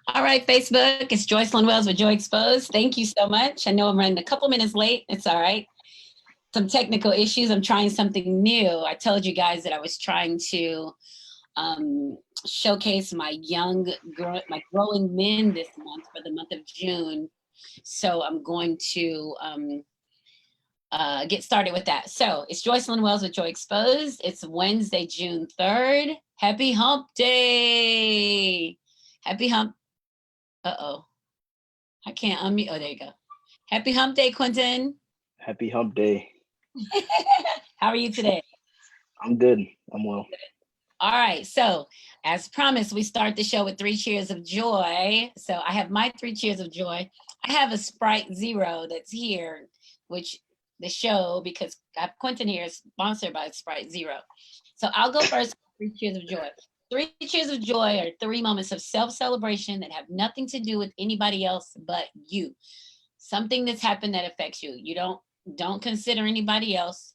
All right, Facebook, it's Joycelyn Wells with Joy Exposed. Thank you so much. I know I'm running a couple minutes late. It's all right. Some technical issues. I'm trying something new. I told you guys that I was trying to um, showcase my growing men this month for the month of June. So I'm going to get started with that. So it's Joycelyn Wells with Joy Exposed. It's Wednesday, June 3rd. Happy Hump Day. Happy Hump. Uh-oh. I can't unmute. Oh, there you go. Happy Hump Day, Quintin. Happy Hump Day. How are you today? I'm good. I'm well. All right. So, as promised, we start the show with 3 cheers of joy. So, I have my 3 cheers of joy. I have a Sprite Zero that's here, which the show, because Quintin here is sponsored by Sprite Zero. So, I'll go first. 3 cheers of joy. 3 cheers of joy are 3 moments of self-celebration that have nothing to do with anybody else but you. Something that's happened that affects you. You don't consider anybody else.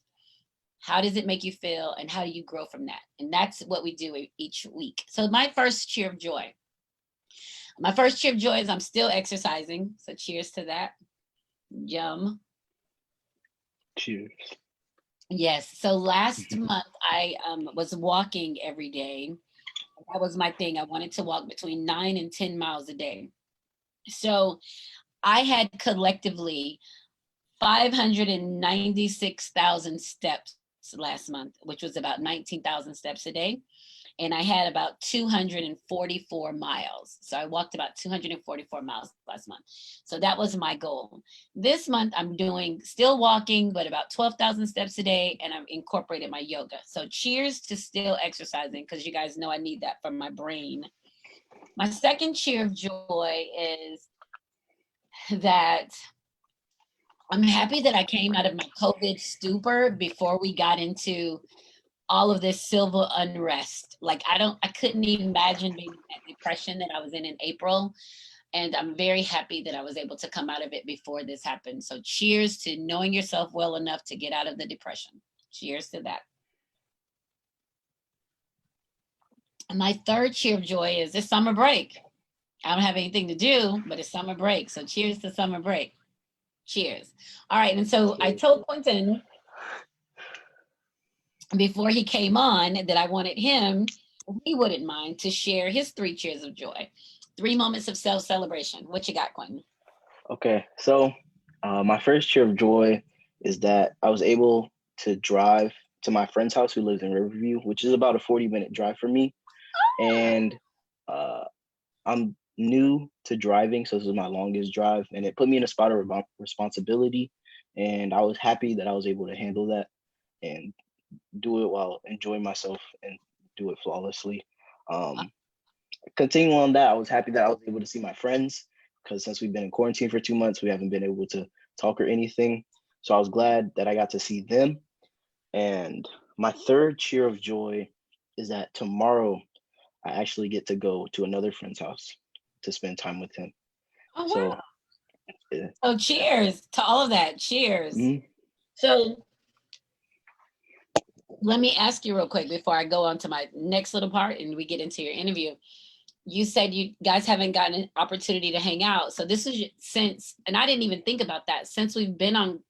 How does it make you feel, and how do you grow from that? And that's what we do each week. So my first cheer of joy. My first cheer of joy is I'm still exercising. So cheers to that. Yum. Cheers. Yes. So last month I was walking every day. That was my thing. I wanted to walk between 9 and 10 miles a day. So I had collectively 596,000 steps last month, which was about 19,000 steps a day. And I had about 244 miles. So I walked about 244 miles last month. So that was my goal. This month I'm doing still walking, but about 12,000 steps a day. And I've incorporated my yoga. So cheers to still exercising, because you guys know I need that for my brain. My second cheer of joy is that I'm happy that I came out of my COVID stupor before we got into all of this civil unrest. Like I couldn't even imagine being in that depression that I was in April. And I'm very happy that I was able to come out of it before this happened. So cheers to knowing yourself well enough to get out of the depression. Cheers to that. And my third cheer of joy is this summer break. I don't have anything to do, but it's summer break. So cheers to summer break. Cheers. All right. And so I told Quintin before he came on that I wanted him, if he wouldn't mind, to share his 3 cheers of joy, 3 moments of self-celebration. What you got, Quintin? Okay. So my first cheer of joy is that I was able to drive to my friend's house who lives in Riverview, which is about a 40-minute drive for me. And I'm new to driving, so this is my longest drive, and it put me in a spot of responsibility. And I was happy that I was able to handle that and do it while enjoying myself and do it flawlessly. Continuing on that, I was happy that I was able to see my friends, because since we've been in quarantine for 2 months, we haven't been able to talk or anything. So I was glad that I got to see them. And my third cheer of joy is that tomorrow I actually get to go to another friend's house to spend time with him. Oh, wow. So, yeah. So cheers to all of that. Cheers. Mm-hmm. So let me ask you real quick before I go on to my next little part and we get into your interview. You said you guys haven't gotten an opportunity to hang out. So this is since, and I didn't even think about that, since we've been on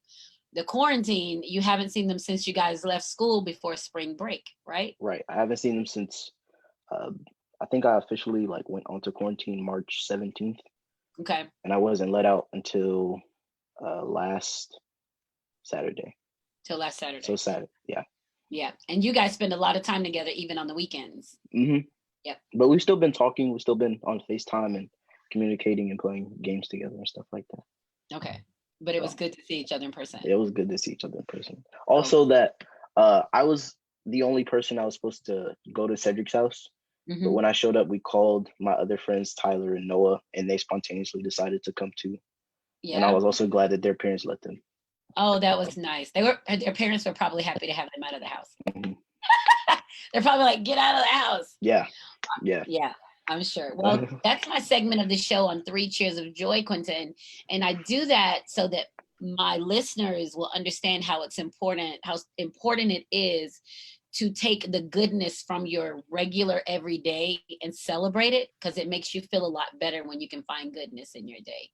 the quarantine, you haven't seen them since you guys left school before spring break, right? Right. I haven't seen them since I think I officially went onto quarantine March 17th. Okay. And I wasn't let out until last Saturday. Till last Saturday. So Saturday, yeah. Yeah. And you guys spend a lot of time together, even on the weekends. Mm-hmm. Yep. But we've still been talking. We've still been on FaceTime and communicating and playing games together and stuff like that. Okay. But it was good to see each other in person. It was good to see each other in person. Also, that I was the only person I was supposed to go to Cedric's house. Mm-hmm. But when I showed up, we called my other friends, Tyler and Noah, and they spontaneously decided to come too. Yeah. And I was also glad that their parents let them. Oh, that was nice. Their parents were probably happy to have them out of the house. Mm-hmm. They're probably like, get out of the house. Yeah. Yeah. Yeah, I'm sure. Well, that's my segment of the show on 3 cheers of joy, Quintin. And I do that so that my listeners will understand how important it is to take the goodness from your regular everyday and celebrate it, because it makes you feel a lot better when you can find goodness in your day.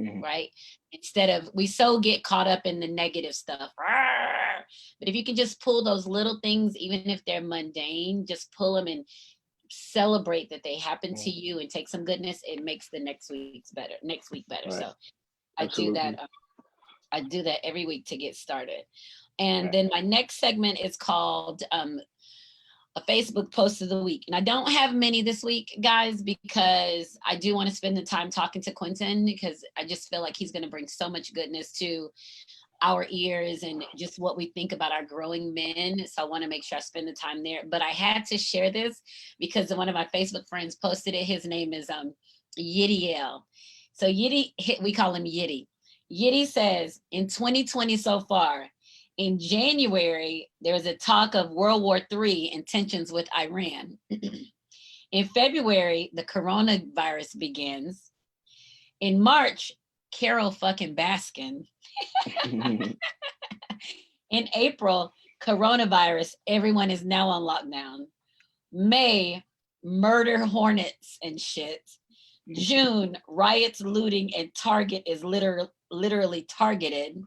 Mhm. Right? Instead of, we so get caught up in the negative stuff. But if you can just pull those little things, even if they're mundane, just pull them and celebrate that they happen to you and take some goodness, it makes the next week better. Right. So Absolutely. I do that every week to get started. And Right. then my next segment is called a Facebook post of the week. And I don't have many this week, guys, because I do want to spend the time talking to Quintin, because I just feel like he's going to bring so much goodness to our ears and just what we think about our growing men. So I want to make sure I spend the time there. But I had to share this because one of my Facebook friends posted it. His name is Yiddiel. So Yiddy, we call him Yiddy. Yiddy says, in 2020 so far, in January, there was a talk of World War III and tensions with Iran. In February, the coronavirus begins. In March, Carol fucking Baskin. In April, coronavirus, everyone is now on lockdown. May, murder hornets and shit. June, riots, looting, and Target is literally targeted.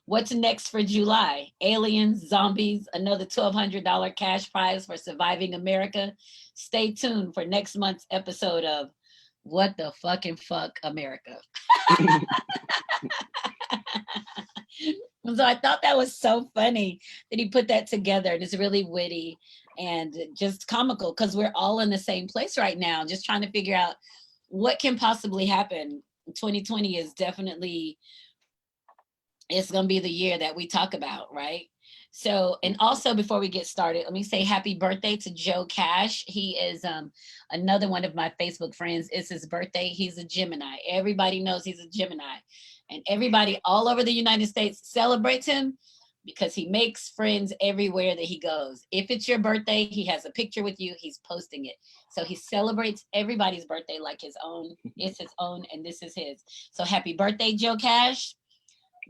What's next for July? Aliens, zombies, another $1,200 cash prize for surviving America. Stay tuned for next month's episode of What the Fucking Fuck America. So I thought that was so funny that he put that together. And it's really witty and just comical, because we're all in the same place right now, just trying to figure out what can possibly happen. 2020 is definitely, it's going to be the year that we talk about, right? So, and also before we get started, let me say happy birthday to Joe Cash. He is another one of my Facebook friends. It's his birthday. He's a Gemini. Everybody knows he's a Gemini. And everybody all over the United States celebrates him because he makes friends everywhere that he goes. If it's your birthday, he has a picture with you, he's posting it. So he celebrates everybody's birthday like his own. It's his own, and this is his. So happy birthday, Joe Cash.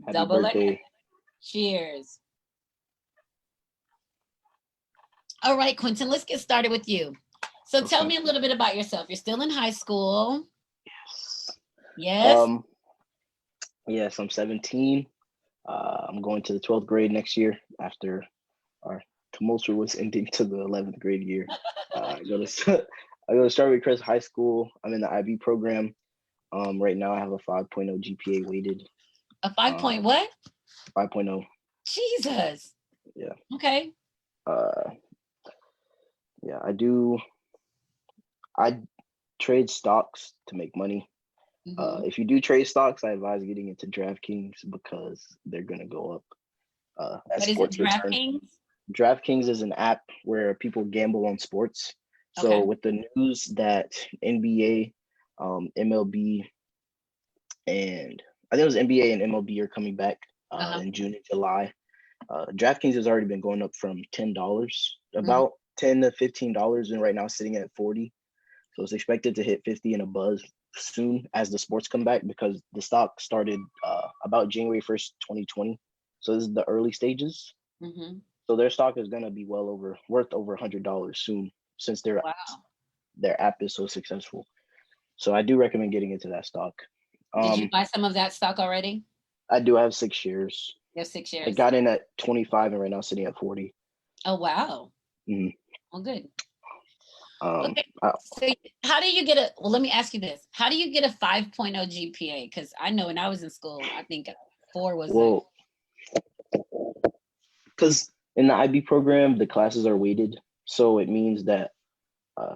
Happy Double birthday. it. Cheers. All right, Quintin, let's get started with you. So tell me a little bit about yourself. You're still in high school. Yes. Yes, I'm 17. I'm going to the 12th grade next year after our tumultuous ending to the 11th grade year. I go to Strawberry Crest High School. I'm in the IB program. Right now I have a 5.0 GPA weighted. A 5 point what? 5.0. Jesus. Yeah. Okay. Yeah, I trade stocks to make money. Mm-hmm. If you do trade stocks, I advise getting into DraftKings because they're gonna go up. As What is it, DraftKings? DraftKings is an app where people gamble on sports. So Okay. with the news that NBA, MLB, and I think it was NBA and MLB are coming back in June and July. DraftKings has already been going up from $10, about $10 to $15, and right now sitting at 40. So it's expected to hit 50 and a buzz soon as the sports come back, because the stock started about January 1st, 2020. So this is the early stages. Mm-hmm. So their stock is going to be worth over $100 soon, since their app is so successful. So I do recommend getting into that stock. Did you buy some of that stock already? I do have 6 shares. You have 6 shares. I got in at 25 and right now sitting at 40. Oh, wow. Mm-hmm. Well, good. Okay. So how do you get let me ask you this. How do you get a 5.0 GPA? Because I know when I was in school, I think 4 was because in the IB program, the classes are weighted. So it means that,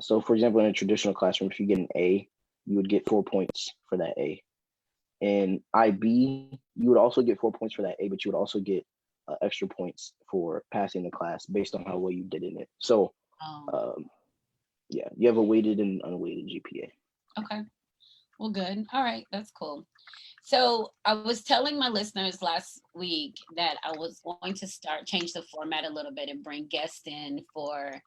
so for example, in a traditional classroom, if you get an A, you would get 4 points for that A. In IB, you would also get 4 points for that A, but you would also get extra points for passing the class based on how well you did in it. So, yeah, you have a weighted and unweighted GPA. Okay. Well, good. All right. That's cool. So I was telling my listeners last week that I was going to change the format a little bit and bring guests in for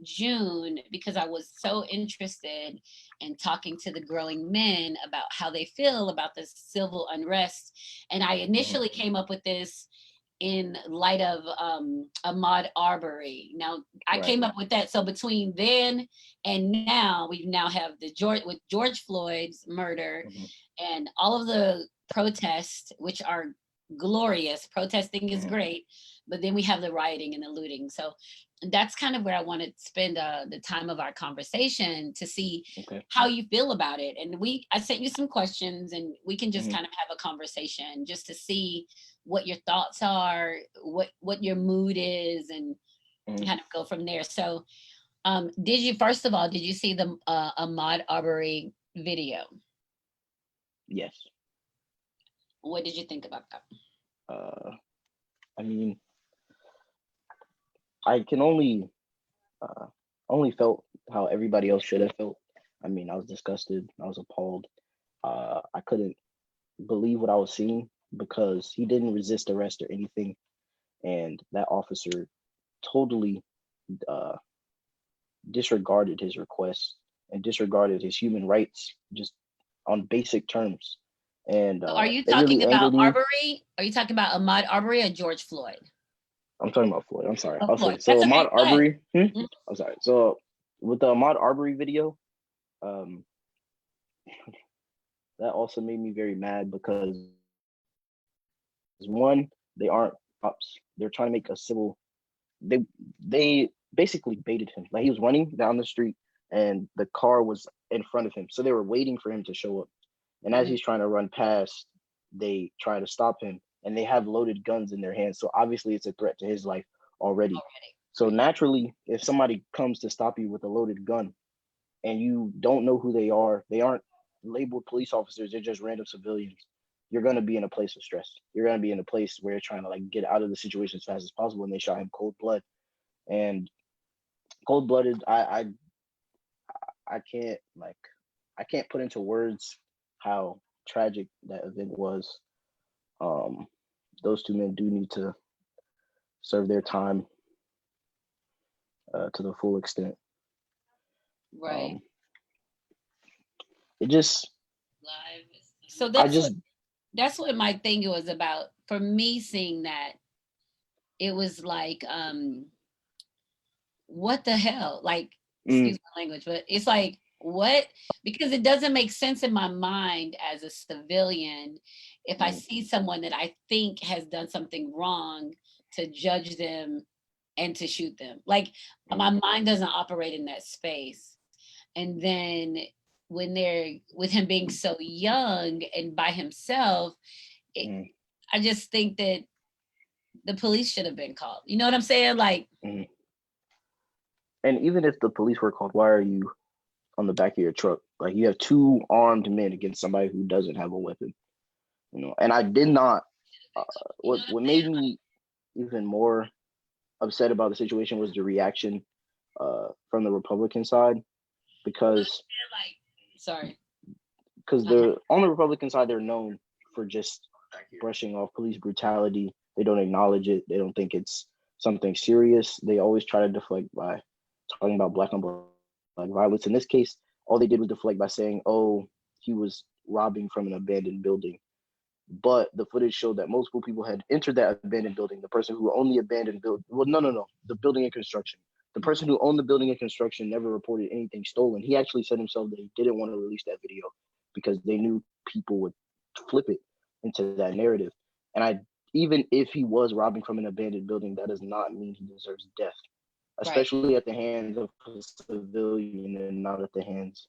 June, because I was so interested in talking to the growing men about how they feel about this civil unrest. And I initially came up with this in light of Ahmaud Arbery. Now I Right. came up with that. So between then and now, we now have the George Floyd's murder Mm-hmm. and all of the protests, which are glorious. Protesting is Mm-hmm. great, but then we have the rioting and the looting. So that's kind of where I want to spend the time of our conversation, to see Okay. how you feel about it. And I sent you some questions, and we can just Mm-hmm. kind of have a conversation just to see what your thoughts are, what your mood is, and Mm-hmm. kind of go from there. So, first of all, did you see the Ahmaud Arbery video? Yes. What did you think about that? I mean, I can only felt how everybody else should have felt. I mean, I was disgusted. I was appalled. I couldn't believe what I was seeing because he didn't resist arrest or anything, and that officer totally uh, disregarded his request and disregarded his human rights just on basic terms. And So are you it talking really about angered me. Arbery? Are you talking about Ahmaud Arbery or George Floyd? I'm talking about Floyd. I'm sorry. Oh, I'll Floyd. say so. That's okay. Ahmaud Go ahead. Arbery. Mhm. I'm sorry. So with the Ahmaud Arbery video, um, that also made me very mad because one, they aren't cops. They're trying to make a civil. They they basically baited him. Like he was running down the street and the car was in front of him, so they were waiting for him to show up. And as Mhm. he's trying to run past, they try to stop him, and they have loaded guns in their hands. So obviously, it's a threat to his life already. Already. So naturally, if somebody comes to stop you with a loaded gun and you don't know who they aren't labeled police officers, they're just random civilians. You're gonna be in a place of stress. You're gonna be in a place where you're trying to like get out of the situation as fast as possible. And they shot him cold blood. And cold blooded, I can't like I can't put into words how tragic that event was. Um, those two men do need to serve their time to the full extent. Right. Um, it just, So I just, that's what my thing was about. For me, seeing that, it was like, what the hell? Like, mm, excuse my language, but it's like, what? Because it doesn't make sense in my mind as a civilian if I mm, see someone that I think has done something wrong, to judge them and to shoot them. Like, my mm, mind doesn't operate in that space. And then when they're with him being so young and by himself, it, mm, I just think that the police should have been called. You know what I'm saying? Like, mm. And even if the police were called, why are you on the back of your truck? Like you have two armed men against somebody who doesn't have a weapon. And I did not. Uh, what made me even more upset about the situation was the reaction from the Republican side because sorry. they're on the Republican side, they're known for just brushing off police brutality. They don't acknowledge it. They don't think it's something serious. They always try to deflect by talking about black on black violence. In this case, all they did was deflect by saying, "Oh, he was robbing from an abandoned building." But the footage showed that multiple people had entered that abandoned building. The person who owned the abandoned building, well, no, the building in construction. The person who owned the building in construction never reported anything stolen. He actually said himself that he didn't want to release that video because they knew people would flip it into that narrative. And even if he was robbing from an abandoned building, that does not mean he deserves death, Right. especially at the hands of a civilian and not at the hands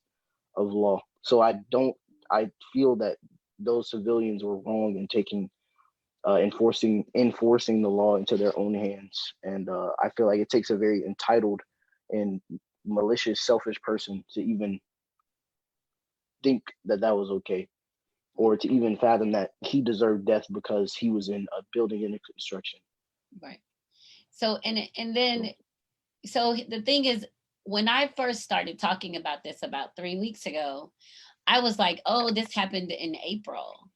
of law. So I feel that those civilians were wrong in taking enforcing the law into their own hands. And I feel like it takes a very entitled and malicious, selfish person to even think that that was okay, or to even fathom that he deserved death because he was in a building in construction. Right. So, and then, so the thing is, when I first started talking about this about 3 weeks ago, I was like, oh, this happened in April.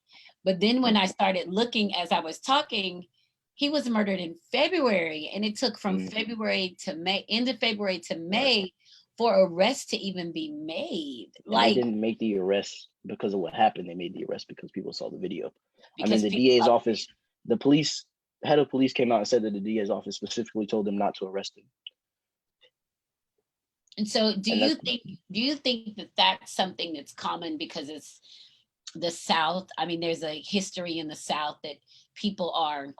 But then when I started looking as I was talking, he was murdered in February. And it took from Mm, February to May, end of February to right. May, for arrests to even be made. And they Like, didn't make the arrest because of what happened. They made the arrest because people saw the video. I mean, because the people DA's thought, office, the police, head of police came out and said that the DA's office specifically told them not to arrest him. And so do And you think that that's something that's common because it's the South? I mean, there's a history in the South that people are I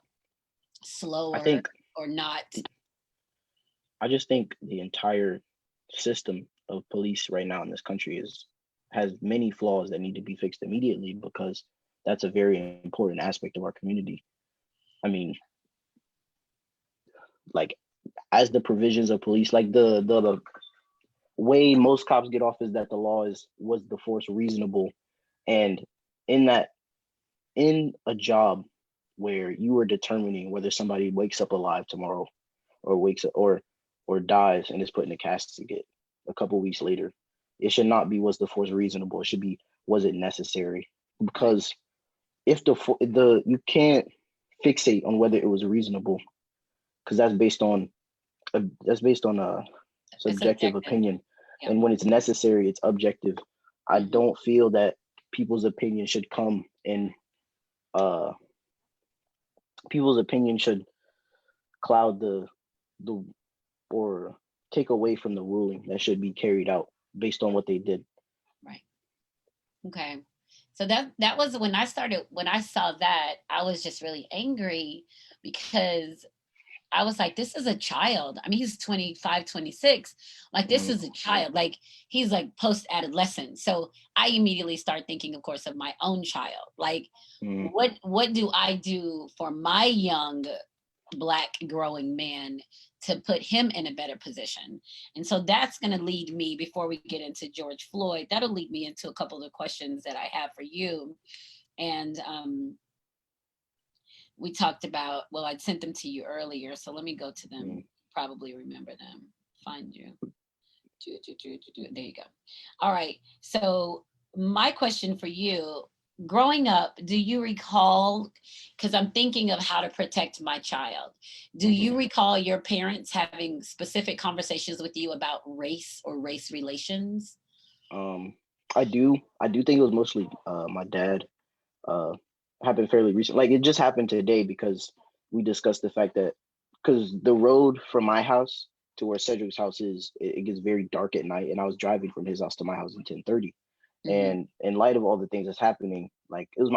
slower think or not. I just think the entire system of police right now in this country has many flaws that need to be fixed immediately, because that's a very important aspect of our community. I mean, like, as the provisions of police, like the way most cops get off is that the law was the force reasonable, and in a job where you are determining whether somebody wakes up alive tomorrow, or wakes up or dies and is put in a casket a couple weeks later, it should not be was the force reasonable. It should be, was it necessary? Because if the you can't fixate on whether it was reasonable, because that's based on a subjective opinion. Yeah. And when it's necessary, it's objective. I don't feel that people's opinion should come in people's opinion should cloud the or take away from the ruling that should be carried out based on what they did. Right. Okay. So that was when I saw that, I was just really angry because I was like, this is a child. I mean, he's 25, 26. Like, this is a child. Like, he's like post-adolescent. So I immediately start thinking, of course, of my own child. Like, what do I do for my young Black growing man to put him in a better position? And so that's going to lead me, before we get into George Floyd, that'll lead me into a couple of the questions that I have for you. And we talked about, well, I'd sent them to you earlier, so let me go to them. Probably remember them. Find you. There you go. All right. So my question for you, growing up, do you recall, because I'm thinking of how to protect my child, do you recall your parents having specific conversations with you about race or race relations? I do think it was mostly my dad. Happened fairly recent. Like, it just happened today, because we discussed the fact that, because the road from my house to where Cedric's house is, it gets very dark at night, and I was driving from his house to my house at 10:30. And in light of all the things that's happening, like, it was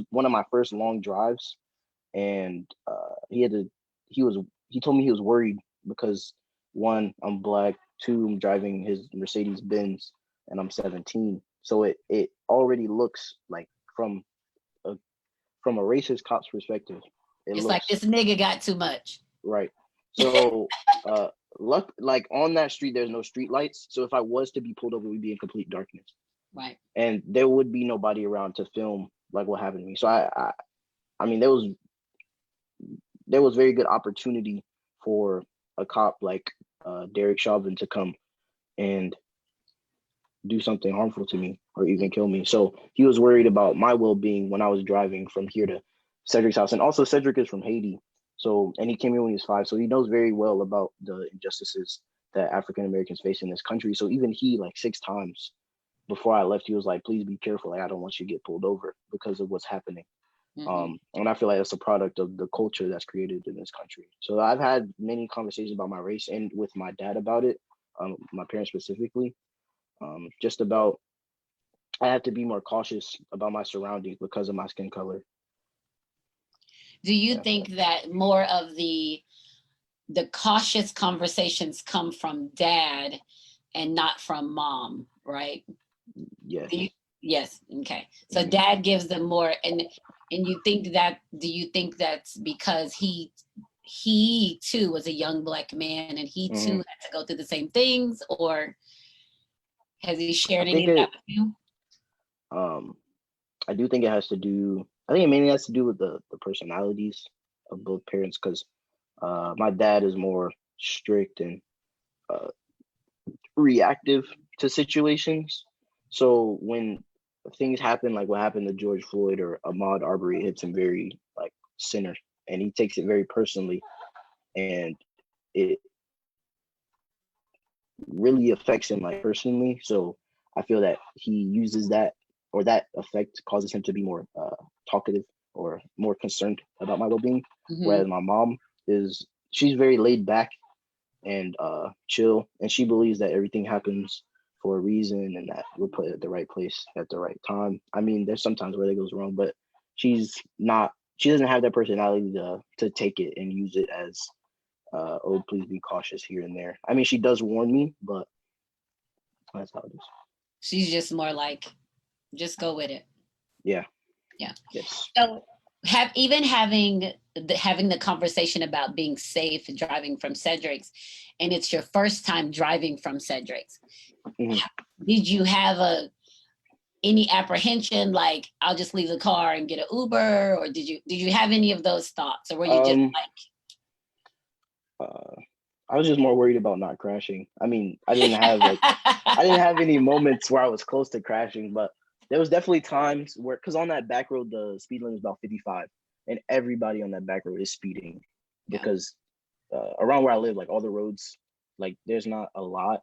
one of my first long drives, and he told me he was worried because, one, I'm Black, two, I'm driving his Mercedes Benz, and I'm 17. So it already looks like, from a racist cop's perspective, it's like, this nigga got too much. Right. So like, on that street, there's no street lights. So if I was to be pulled over, we'd be in complete darkness. Right. And there would be nobody around to film like what happened to me. So I mean, there was very good opportunity for a cop like Derek Chauvin to come and do something harmful to me, or even kill me. So he was worried about my well-being when I was driving from here to Cedric's house. And also, Cedric is from Haiti. So, and he came here when he was 5. So he knows very well about the injustices that African Americans face in this country. So even he, like, 6 times before I left, he was like, please be careful. Like, I don't want you to get pulled over because of what's happening. And I feel like that's a product of the culture that's created in this country. So I've had many conversations about my race, and with my dad about it, my parents specifically, just about, I have to be more cautious about my surroundings because of my skin color. Do you think that more of the cautious conversations come from dad and not from mom, right? Yes. Yes. Okay. So dad gives them more, and you think that, do you think that's because he too was a young Black man, and he too had to go through the same things, or has he shared any of that with you? I do think it has to do, I think it mainly has to do with the personalities of both parents, because my dad is more strict and reactive to situations. So when things happen, like what happened to George Floyd or Ahmaud Arbery, it hits him very, like, center, and he takes it very personally, and it really affects him, like, personally. So I feel that he uses that, or that effect causes him to be more talkative or more concerned about my well-being. Mhm. Whereas my mom she's very laid back and chill, and she believes that everything happens for a reason and that we're put at the right place at the right time. I mean, there's sometimes where that goes wrong, but she doesn't have that personality to take it and use it as oh, please be cautious here and there. I mean, she does warn me, but that's how it is. She's just more like, just go with it. Yeah. Yeah. Yes. So having the conversation about being safe driving from Cedric's, and it's your first time driving from Cedric's. Mhm. Did you have any apprehension, like I'll just leave the car and get an Uber, or did you have any of those thoughts, or were you just like? I was just more worried about not crashing. I mean, I didn't have any moments where I was close to crashing, but there was definitely times where, because on that back road, the speed limit is about 55, and everybody on that back road is speeding because around where I live, like all the roads, like there's not a lot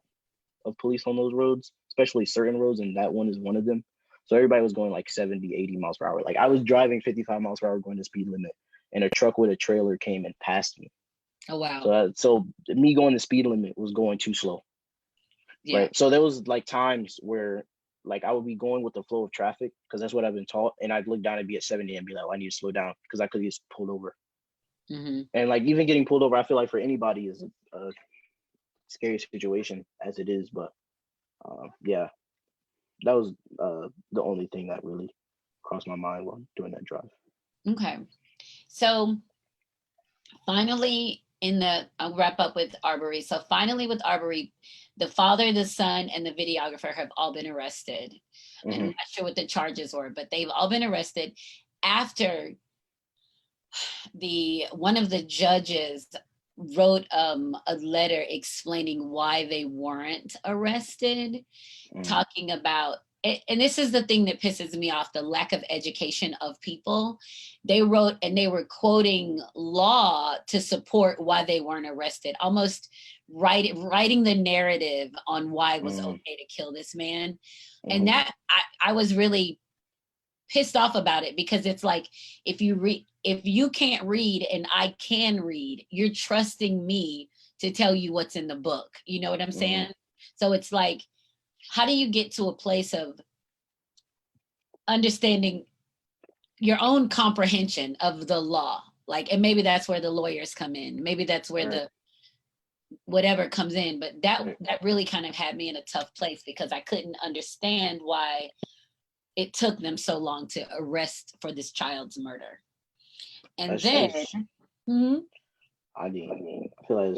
of police on those roads, especially certain roads, and that one is one of them. So everybody was going like 70, 80 miles per hour. Like I was driving 55 miles per hour going the speed limit, and a truck with a trailer came and passed me. Oh wow! So me going the speed limit was going too slow. Yeah. Right. So there was like times where like I would be going with the flow of traffic because that's what I've been taught, and I'd look down and be at 70 and be like, oh, I need to slow down because I could get pulled over. Mm-hmm. And like even getting pulled over, I feel like for anybody is a scary situation as it is. But yeah, that was the only thing that really crossed my mind while doing that drive. Okay, so finally. I'll wrap up with Arbery. So finally with Arbery, the father, the son, and the videographer have all been arrested. Mm-hmm. I'm not sure what the charges were, but they've all been arrested after one of the judges wrote a letter explaining why they weren't arrested, talking about, and this is the thing that pisses me off, the lack of education of people. They wrote, and they were quoting law to support why they weren't arrested, almost writing the narrative on why it was okay to kill this man. And that I was really pissed off about it, because it's like, if you can't read and I can read, you're trusting me to tell you what's in the book. You know what I'm saying? So it's like, how do you get to a place of understanding your own comprehension of the law? Like, and maybe that's where the lawyers come in. Maybe that's where the whatever comes in. But that really kind of had me in a tough place, because I couldn't understand why it took them so long to arrest for this child's murder. And then I feel like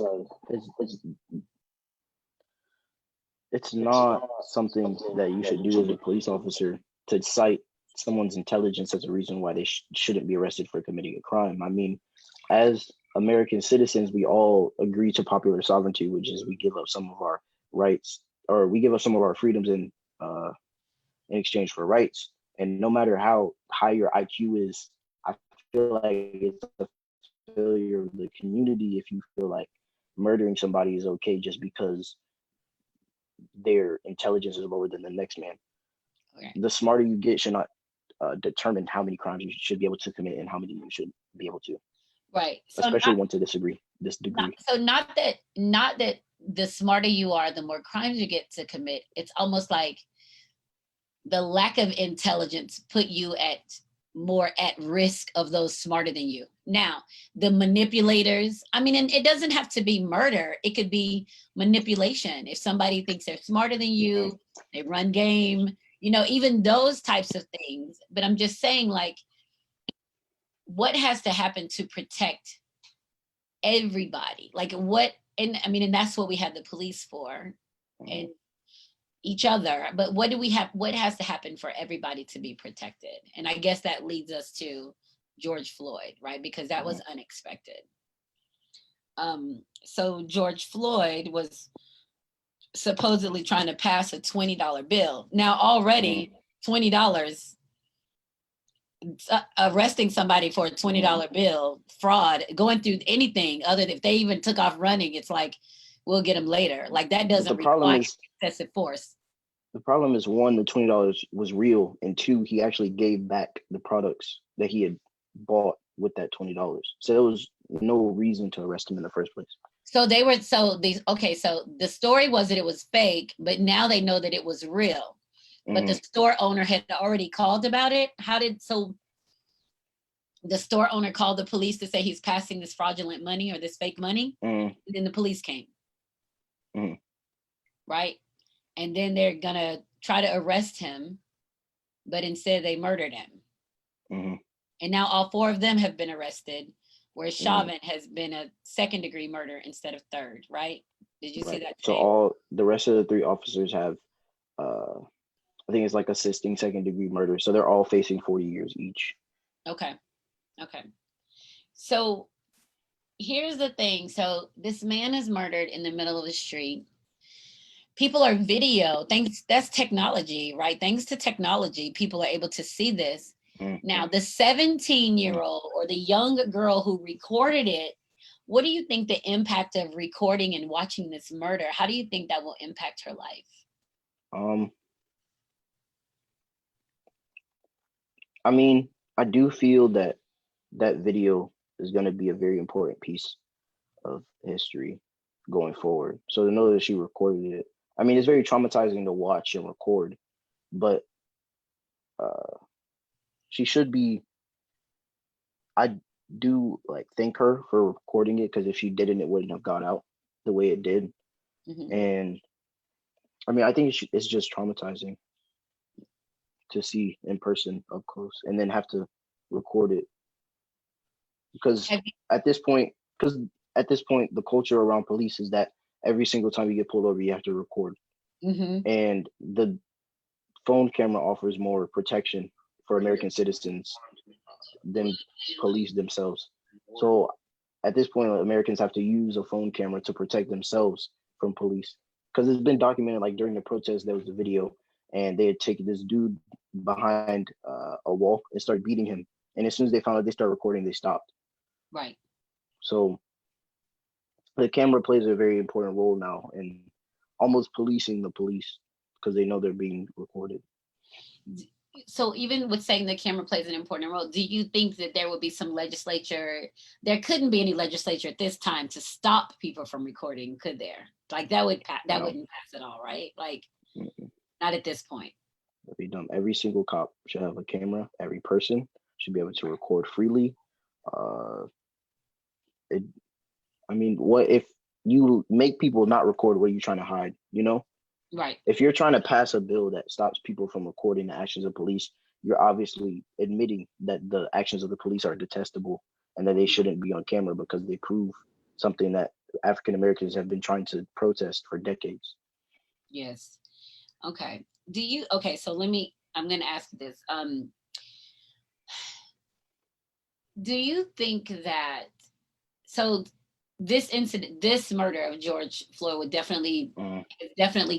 it's not something that you should do as a police officer, to cite someone's intelligence as a reason why they shouldn't be arrested for committing a crime. I mean, as American citizens, we all agree to popular sovereignty, which is we give up some of our rights, or we give up some of our freedoms in exchange for rights. And no matter how high your IQ is, I feel like it's a failure of the community if you feel like murdering somebody is okay just because their intelligence is lower than the next man. Okay. The smarter you get should not determine how many crimes you should be able to commit and how many you should be able to. Right. So especially one to this degree. Not that the smarter you are, the more crimes you get to commit. It's almost like the lack of intelligence put you more at risk of those smarter than you. Now, the manipulators, I mean, and it doesn't have to be murder. It could be manipulation. If somebody thinks they're smarter than you, they run game, even those types of things. But I'm just saying, like, what has to happen to protect everybody? Like and that's what we have the police for, and each other. But what has to happen for everybody to be protected? And I guess that leads us to George Floyd, right? Because that was unexpected. So George Floyd was supposedly trying to pass a $20 bill. Now already $20, arresting somebody for a $20 bill, fraud, going through anything other than if they even took off running, it's like, we'll get them later. Like, that doesn't require excessive force. The problem is, one, the $20 was real, and two, he actually gave back the products that he had bought with that $20. So there was no reason to arrest him in the first place. So they were so the story was that it was fake, but now they know that it was real. But the store owner had already called about it. The store owner called the police to say he's passing this fraudulent money or this fake money. And then the police came. Right? And then they're gonna try to arrest him, but instead they murdered him. And now all 4 of them have been arrested, whereas Chauvin has been a 2nd-degree murder instead of 3rd, right? Did you see that? So all the rest of the 3 officers have, I think it's like assisting 2nd-degree murder. So they're all facing 40 years each. Okay. So here's the thing. So this man is murdered in the middle of the street. People are that's technology, right? Thanks to technology, people are able to see this. Now, the 17-year-old or the young girl who recorded it, what do you think the impact of recording and watching this murder, how do you think that will impact her life? I mean, I do feel that video is going to be a very important piece of history going forward. So to know that she recorded it, I mean, it's very traumatizing to watch and record, but she should be, I do like thank her for recording it, because if she didn't, it wouldn't have got out the way it did. And I mean, I think it's just traumatizing to see in person up close and then have to record it. Because at this point, the culture around police is that every single time you get pulled over, you have to record. And the phone camera offers more protection for American citizens than police themselves. So at this point, Americans have to use a phone camera to protect themselves from police. Because it's been documented, like during the protest, there was a video, and they had taken this dude behind a wall and started beating him. And as soon as they found out, they started recording, they stopped. Right. So the camera plays a very important role now in almost policing the police, because they know they're being recorded. So even with saying the camera plays an important role, do you think that there will be some legislature? There couldn't be any legislature at this time to stop people from recording, could there? Like that wouldn't pass at all, right? Like not at this point. It'll be dumb. Every single cop should have a camera. Every person should be able to record freely. I mean, what if you make people not record? What are you trying to hide? You know? Right. If you're trying to pass a bill that stops people from recording the actions of police, you're obviously admitting that the actions of the police are detestable and that they shouldn't be on camera, because they prove something that African Americans have been trying to protest for decades. Yes. Okay. So I'm going to ask this. Do you think that, so this incident, this murder of George Floyd would definitely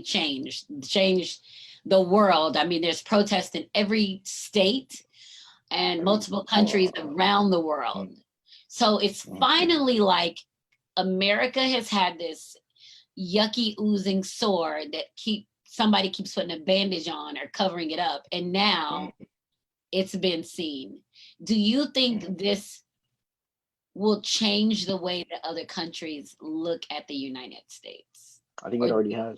change the world. I mean, there's protests in every state and multiple countries around the world. So it's finally like America has had this yucky oozing sore that somebody keeps putting a bandage on or covering it up, and now it's been seen. Do you think this will change the way that other countries look at the United States? I think it already has.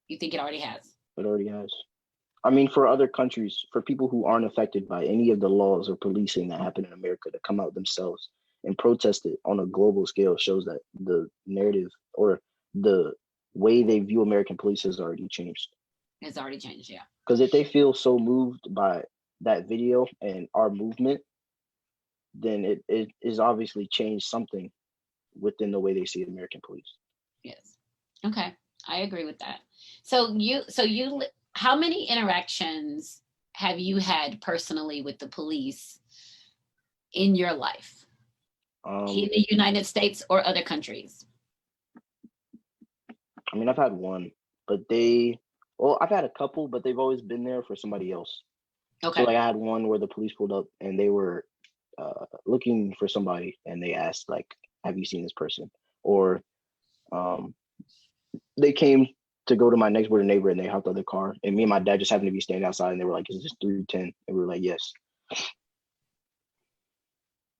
You think it already has? It already has. I mean, for other countries, for people who aren't affected by any of the laws or policing that happen in America, to come out themselves and protest it on a global scale shows that the narrative or the way they view American police has already changed. It's already changed, yeah. Because if they feel so moved by that video and our movement, then it is obviously changed something within the way they see American police. Yes. Okay. I agree with that. So how many interactions have you had personally with the police in your life? In the United States or other countries? I mean, I've had one, but I've had a couple, but they've always been there for somebody else. Okay. So like I had one where the police pulled up and they were looking for somebody, and they asked, like, have you seen this person? Or they came to go to my next door neighbor, and they hopped out of the car, and me and my dad just happened to be standing outside, and they were like, is this 310? And we were like, yes.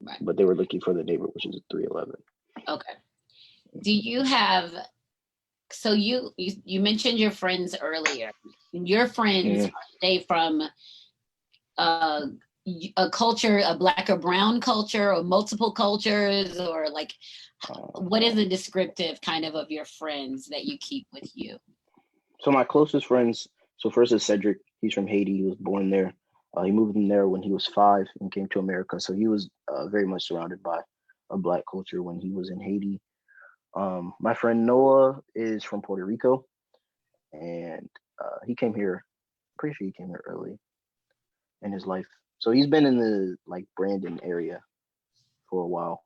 Right. but they were looking for the neighbor, which is a 311. Okay. Do you have, so you mentioned your friends earlier. Your friends, Yeah. are they from uh, a culture, a black or brown culture, or multiple cultures, or like, what is the descriptive kind of your friends that you keep with you? So my closest friends, so first is Cedric. He's from Haiti. He was born there. He moved in there when he was 5 and came to America. So he was very much surrounded by a black culture when he was in Haiti. My friend Noah is from Puerto Rico, and he came here. Pretty sure he came here early in his life. So he's been in the like Brandon area for a while.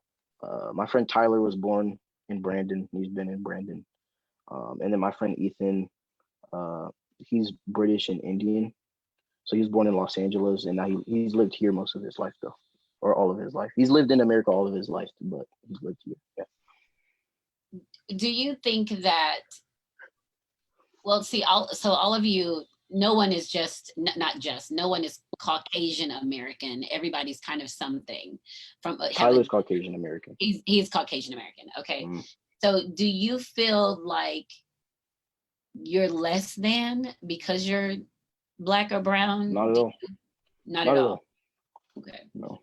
My friend Tyler was born in Brandon. He's been in Brandon. And then my friend Ethan, uh, he's British and Indian. So he was born in Los Angeles, and now he's lived here most of his life, though, or all of his life. He's lived in America all of his life, but he's lived here. Yeah. Do you think that, well, see, all of you, no one is just, not just, no one is Caucasian American. Everybody's kind of something from Tyler's having, Caucasian American. he's Caucasian American. Okay. So do you feel like you're less than because you're black or brown? Not at all. Not Not at at all. all. Okay. No.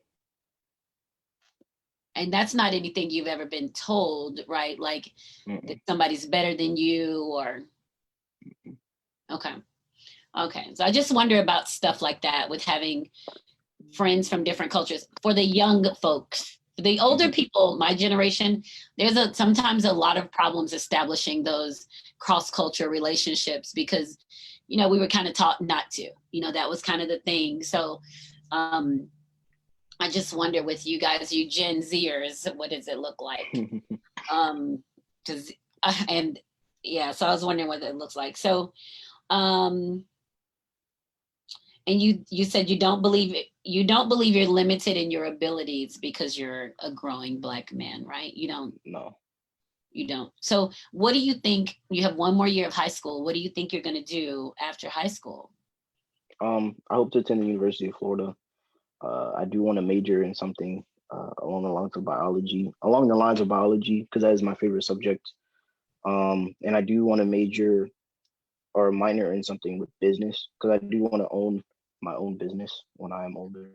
And that's not anything you've ever been told, right? Like that Mm-mm. somebody's better than you, or okay. Okay. So I just wonder about stuff like that with having friends from different cultures. For the young folks, the older people, my generation, there's sometimes a lot of problems establishing those cross-culture relationships because, we were kind of taught not to, that was kind of the thing. So I just wonder with you guys, you Gen Zers, what does it look like? Does and yeah, so I was wondering what it looks like. So um and you said you don't believe it, you don't believe you're limited in your abilities because you're a growing black man, right? No. You don't. So what do you think, you have one more year of high school, what do you think you're going to do after high school? I hope to attend the University of Florida. I do want to major in something along the lines of biology, because that is my favorite subject. And I do want to major or minor in something with business, because I do want to own my own business when I am older.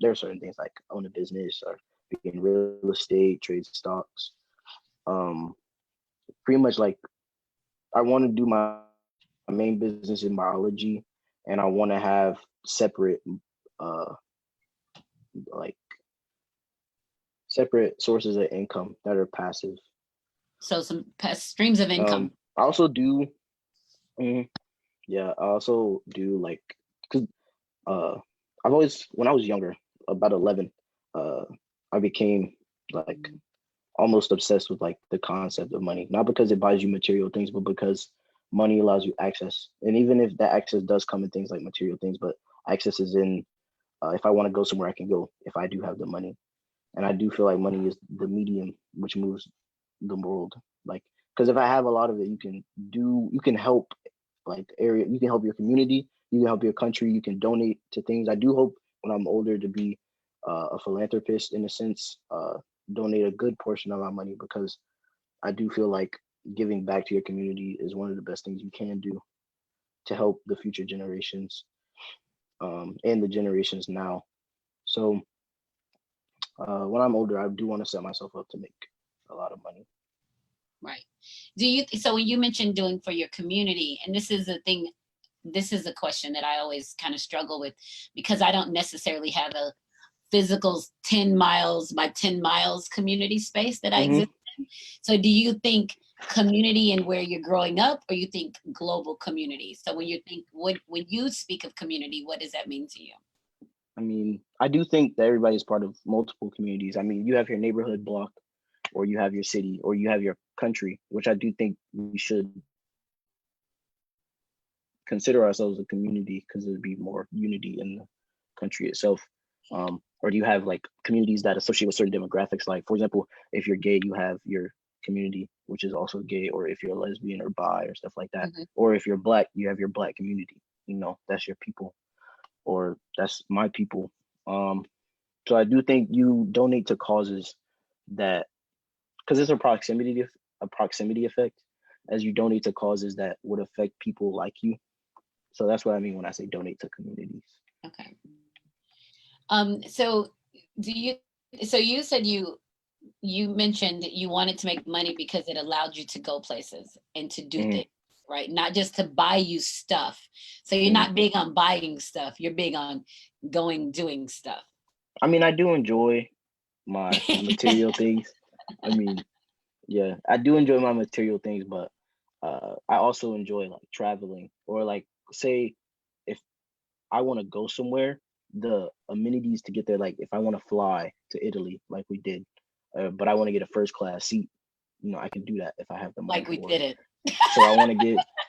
There are certain things like own a business or be in real estate, trade stocks. Um, Pretty much like I want to do my main business in biology, and I want to have separate, uh, like separate sources of income that are passive. So some streams of income. I also do, yeah, I also do like, cause I've always, when I was younger, about 11, uh, I became like almost obsessed with like the concept of money, not because it buys you material things, but because money allows you access. And even if that access does come in things like material things, but access is in, if I want to go somewhere, I can go if I do have the money. And I do feel like money is the medium which moves the world. Like, because if I have a lot of it, you can help like area, you can help your community, you can help your country, you can donate to things. I do hope when I'm older to be a philanthropist in a sense, donate a good portion of my money, because I do feel like giving back to your community is one of the best things you can do to help the future generations, and the generations now. So when I'm older, I do want to set myself up to make a lot of money. Right. So when you mentioned doing for your community, and this is a thing, this is a question that I always kind of struggle with because I don't necessarily have a physical 10 miles by 10 miles community space that I exist in. So do you think community and where you're growing up, or you think global community? So when when you speak of community, what does that mean to you? I mean, I do think that everybody is part of multiple communities. I mean, you have your neighborhood block, or you have your city, or you have your country, which I do think we should consider ourselves a community, because there'd be more unity in the country itself. Or do you have like communities that associate with certain demographics? Like, for example, if you're gay, you have your community, which is also gay, or if you're lesbian or bi or stuff like that. Mm-hmm. Or if you're black, you have your black community. That's your people, or that's my people. Um, So I do think you donate to causes that, because it's a proximity effect, as you donate to causes that would affect people like you. So that's what I mean when I say donate to communities. Okay. So do you, so you said you mentioned that you wanted to make money because it allowed you to go places and to do Mhm, things, right? Not just to buy you stuff. So you're mhm. not big on buying stuff. You're big on doing stuff. I mean, I do enjoy my material things. I mean, yeah, I do enjoy my material things, but I also enjoy like traveling, or like, say, if I want to go somewhere, the amenities to get there, like if I want to fly to Italy, like we did, but I want to get a first class seat, I can do that if I have the money Like we for it. did it.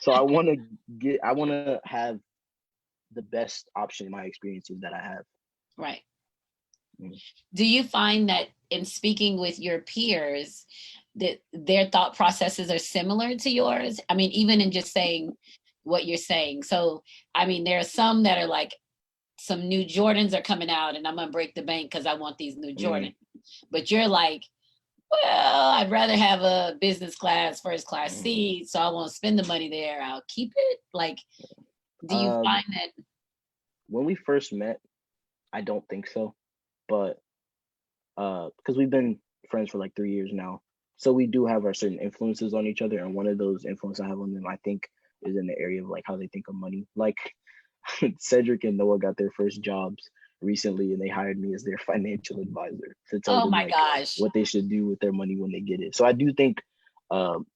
So I want to have the best option in my experiences that I have. Right. Mm. Do you find that in speaking with your peers that their thought processes are similar to yours? I mean, even in just saying what you're saying. So, I mean, there are some that are like, some new Jordans are coming out and I'm gonna break the bank because I want these new Mm. Jordans. But you're like, well, I'd rather have a business class, first class Mm. seat, so I won't spend the money there. I'll keep it. Like, do you Um, find that? when we first met, I don't think so, but because we've been friends for like 3 years now, so we do have our certain influences on each other, and one of those influences I have on them, I think, is in the area of like how they think of money. Like Cedric and Noah got their first jobs recently, and they hired me as their financial advisor to tell Oh them my like gosh. what they should do with their money when they get it. So I do think um,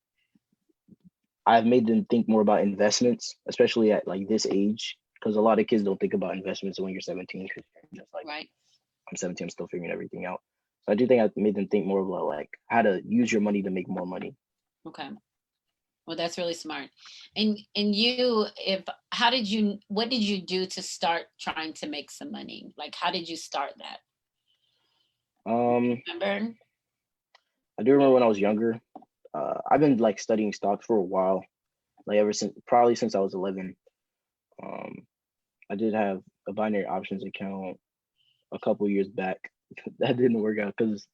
I've made them think more about investments, especially at like this age, because a lot of kids don't think about investments when you're 17, because you're just like, Right. I'm 17, I'm still figuring everything out. So I do think I made them think more about like how to use your money to make more money. Okay. Well, that's really smart. And you, if how did you what did you do to start trying to make some money? Like how did you start that? Um, Remember? I do remember when I was younger, I've been like studying stocks for a while, like ever since probably since I was 11. Um, I did have a binary options account a couple years back. That didn't work out because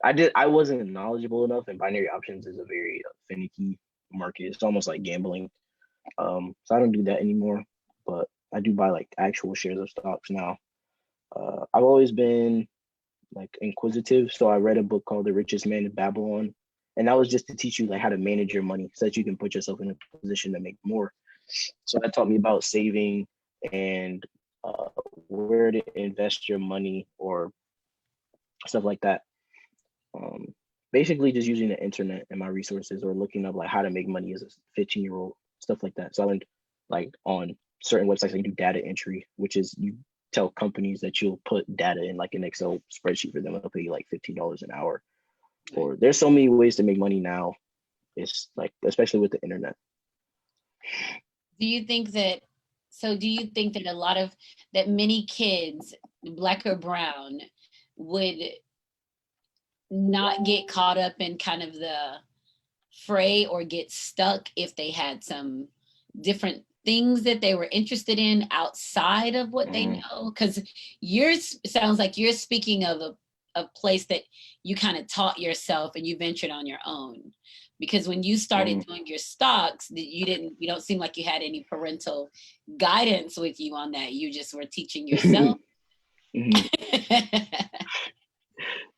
I wasn't knowledgeable enough, and binary options is a very finicky market. It's almost like gambling. So I don't do that anymore, but I do buy like actual shares of stocks now. I've always been like inquisitive, so I read a book called The Richest Man in Babylon, and that was just to teach you like how to manage your money so that you can put yourself in a position to make more. So that taught me about saving and uh, where to invest your money or stuff like that. Um, Basically, just using the internet and my resources, or looking up like how to make money as a 15-year-old, stuff like that. So I learned like on certain websites, like do data entry, which is you tell companies that you'll put data in like an Excel spreadsheet for them. They'll pay you like $15 an hour. Right. Or there's so many ways to make money now. It's like, especially with the internet. Do you think that do you think that a lot of that many kids, black or brown, would not get caught up in kind of the fray or get stuck if they had some different things that they were interested in outside of what they Mm-hmm. know? Because yours sounds like you're speaking of a place that you kind of taught yourself and you ventured on your own. Because when you started doing your stocks, you don't seem like you had any parental guidance with you on that. You just were teaching yourself. Mm-hmm.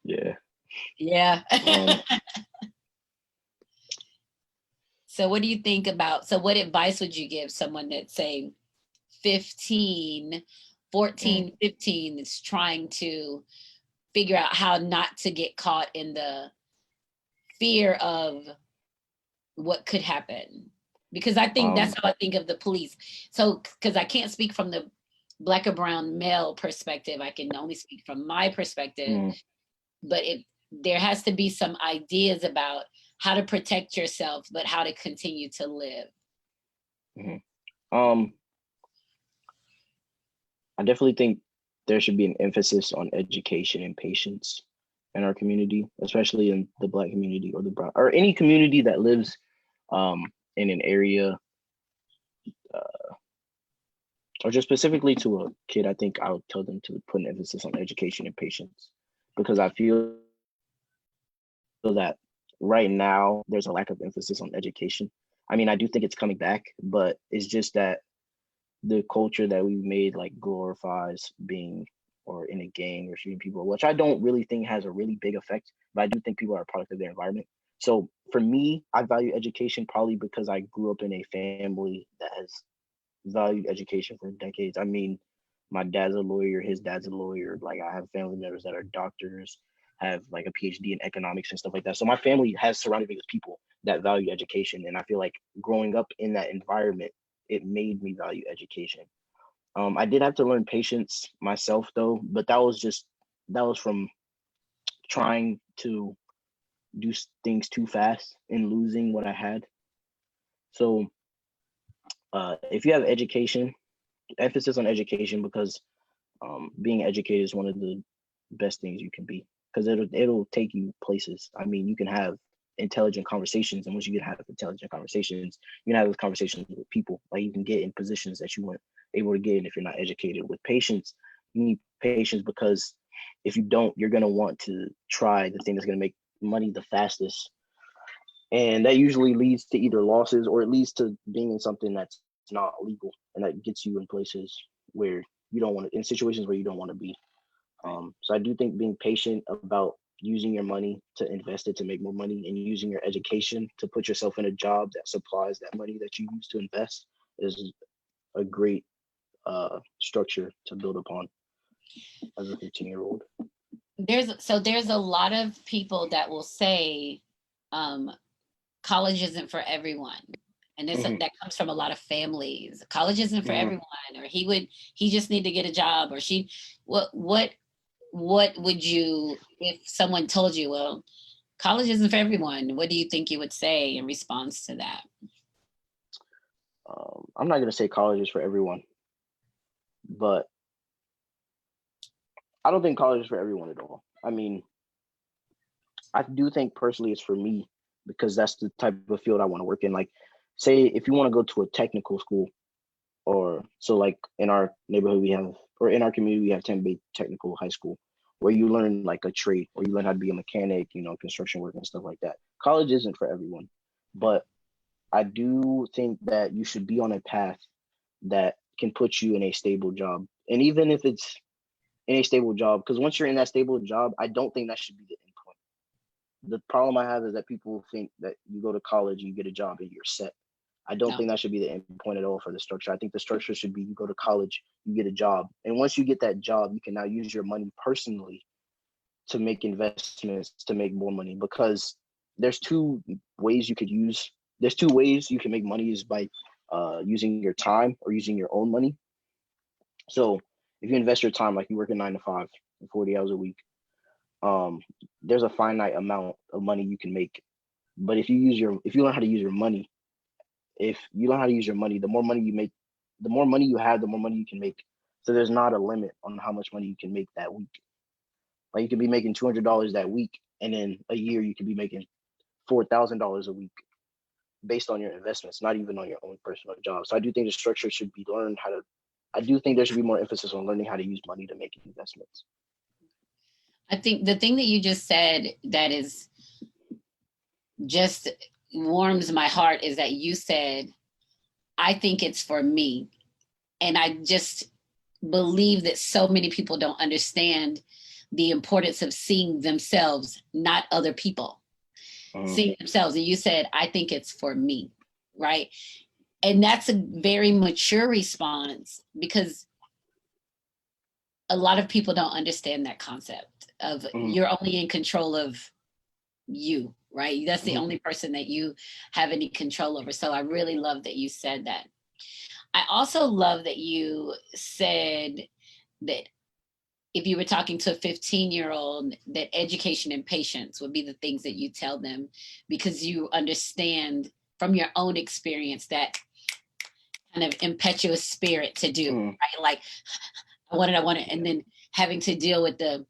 Yeah. Yeah. Um, So what do you think about, so what advice would you give someone that's say 15, mm, 14, 15 is trying to figure out how not to get caught in the fear of what could happen? Because I think that's um, how I think of the police. So, because I can't speak from the black or brown male perspective, I can only speak from my perspective. mm, But there has to be some ideas about how to protect yourself, but how to continue to live. mm. um, I definitely think there should be an emphasis on education and patience in our community, especially in the Black community or the brown or any community that lives in an area or just specifically to a kid, I think I would tell them to put an emphasis on education and patience, because I feel that right now there's a lack of emphasis on education. I mean, I do think it's coming back, but it's just that the culture that we've made like glorifies being or in a gang or shooting people, which I don't really think has a really big effect, but I do think people are a product of their environment. So for me, I value education probably because I grew up in a family that has valued education for decades. I mean, my dad's a lawyer, his dad's a lawyer. Like I have family members that are doctors, have like a PhD in economics and stuff like that. So my family has surrounded me with people that value education. And I feel like growing up in that environment, it made me value education. I did have to learn patience myself though, but that was from trying to do things too fast and losing what I had. So if you have education, emphasis on education, because being educated is one of the best things you can be, because it'll take you places. I mean, you can have intelligent conversations, and once you can have intelligent conversations, you can have those conversations with people. Like you can get in positions that you weren't able to get in if you're not educated. With patience, you need patience because if you don't, you're gonna want to try the thing that's gonna make money the fastest, and that usually leads to either losses or it leads to being in something that's not legal, and that gets you in places where you don't want to, in situations where you don't want to be. So I do think being patient about using your money to invest it to make more money, and using your education to put yourself in a job that supplies that money that you use to invest is a great structure to build upon as a 15-year-old. There's a lot of people that will say college isn't for everyone. And this Mhm. that comes from a lot of families. College isn't for Mhm. everyone, or he just need to get a job, or she what would you, if someone told you, well, college isn't for everyone, what do you think you would say in response to that? I'm not gonna say college is for everyone, but I don't think college is for everyone at all. I mean, I do think personally it's for me because that's the type of field I want to work in. Like, say if you want to go to a technical school, or so like in our neighborhood we have, or in our community we have Tampa Bay Technical High School, where you learn like a trade, or you learn how to be a mechanic, construction work and stuff like that. College isn't for everyone, but I do think that you should be on a path that can put you in a stable job. And even if it's in a stable job, because once you're in that stable job, I don't think that should be the end point. The problem I have is that people think that you go to college, you get a job, and you're set. I don't No. think that should be the end point at all for the structure. I think the structure should be you go to college, you get a job. And once you get that job, you can now use your money personally to make investments to make more money, because there's two ways you could use there's two ways you can make money is by using your time or using your own money. So if you invest your time, like you work a 9 to 5, 40 hours a week, um, there's a finite amount of money you can make. But if you learn how to use your money, if you learn how to use your money, the more money you make, the more money you have, the more money you can make. So there's not a limit on how much money you can make that week. Like you could be making $200 that week, and then a year you could be making $4,000 a week based on your investments, not even on your own personal job. So I do think the structure should be learned how to. I do think there should be more emphasis on learning how to use money to make investments. I think the thing that you just said that is just warms my heart is that you said, I think it's for me. And I just believe that so many people don't understand the importance of seeing themselves, not other people, seeing themselves. And you said, I think it's for me, right? And that's a very mature response, because a lot of people don't understand that concept of Mm-hmm. you're only in control of you, right? That's the Mm-hmm. only person that you have any control over. So I really love that you said that. I also love that you said that if you were talking to a 15-year-old, that education and patience would be the things that you tell them, because you understand from your own experience that kind of impetuous spirit to do, Mm-hmm. right? Like, I want it. And then having to deal with the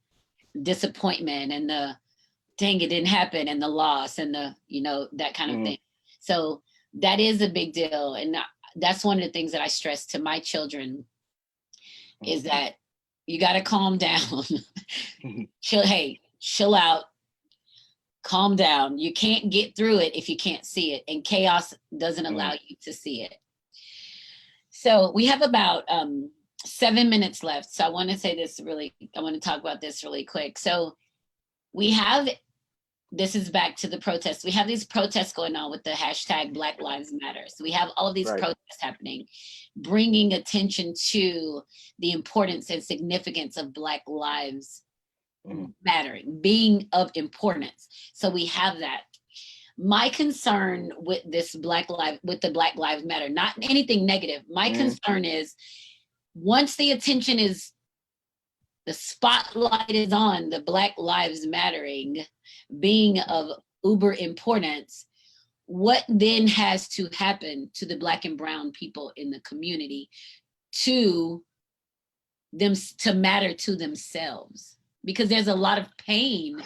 disappointment and the dang, it didn't happen, and the loss and the, that kind of Mm-hmm. thing. So that is a big deal. And that's one of the things that I stress to my children is that you got to calm down. Chill out, calm down. You can't get through it if you can't see it, and chaos doesn't allow you to see it. So we have about 7 minutes left. So I want to talk about this really quick. So this is back to the protests. We have these protests going on with the hashtag Black Lives Matter. So we have all of these protests happening, bringing attention to the importance and significance of Black lives mattering, being of importance. So we have that. My concern with the Black Lives Matter, not anything negative. My concern is once the spotlight is on the Black Lives Mattering, being of uber importance, what then has to happen to the Black and brown people in the community to them to matter to themselves? Because there's a lot of pain.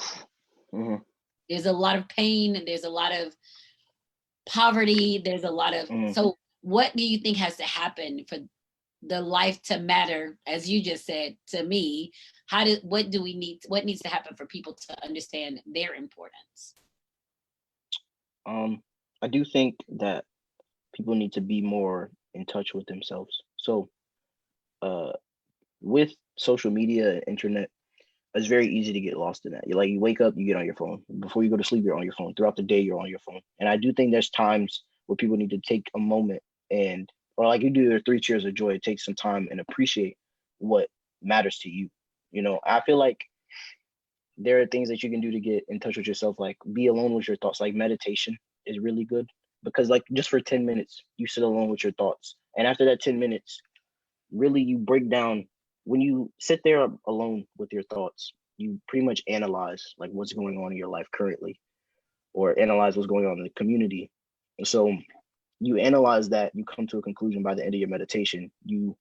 There's a lot of pain, and there's a lot of poverty. There's a lot of, so what do you think has to happen for the life to matter, as you just said to me? What needs to happen for people to understand their importance? I do think that people need to be more in touch with themselves. So with social media, internet, it's very easy to get lost in that. You wake up, you get on your phone. Before you go to sleep, you're on your phone. Throughout the day, you're on your phone. And I do think there's times where people need to take a moment or like you do your 3 cheers of joy, take some time and appreciate what matters to you. I feel like there are things that you can do to get in touch with yourself, like be alone with your thoughts. Like meditation is really good because like just for 10 minutes, you sit alone with your thoughts. And after that 10 minutes, really you break down. When you sit there alone with your thoughts, you pretty much analyze like what's going on in your life currently, or analyze what's going on in the community. And so you analyze that, you come to a conclusion. By the end of your meditation, you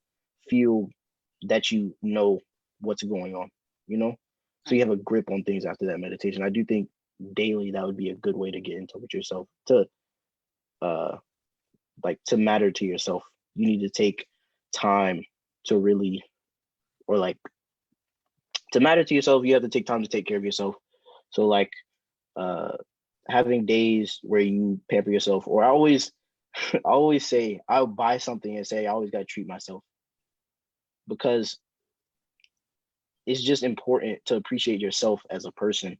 feel that you know what's going on, so you have a grip on things after that meditation. I do think daily that would be a good way to get in touch with yourself, to to matter to yourself. You need to take time to really, or like to matter to yourself, you have to take time to take care of yourself. So like having days where you pamper yourself, or I always say, I'll buy something and say I always got to treat myself, because it's just important to appreciate yourself as a person,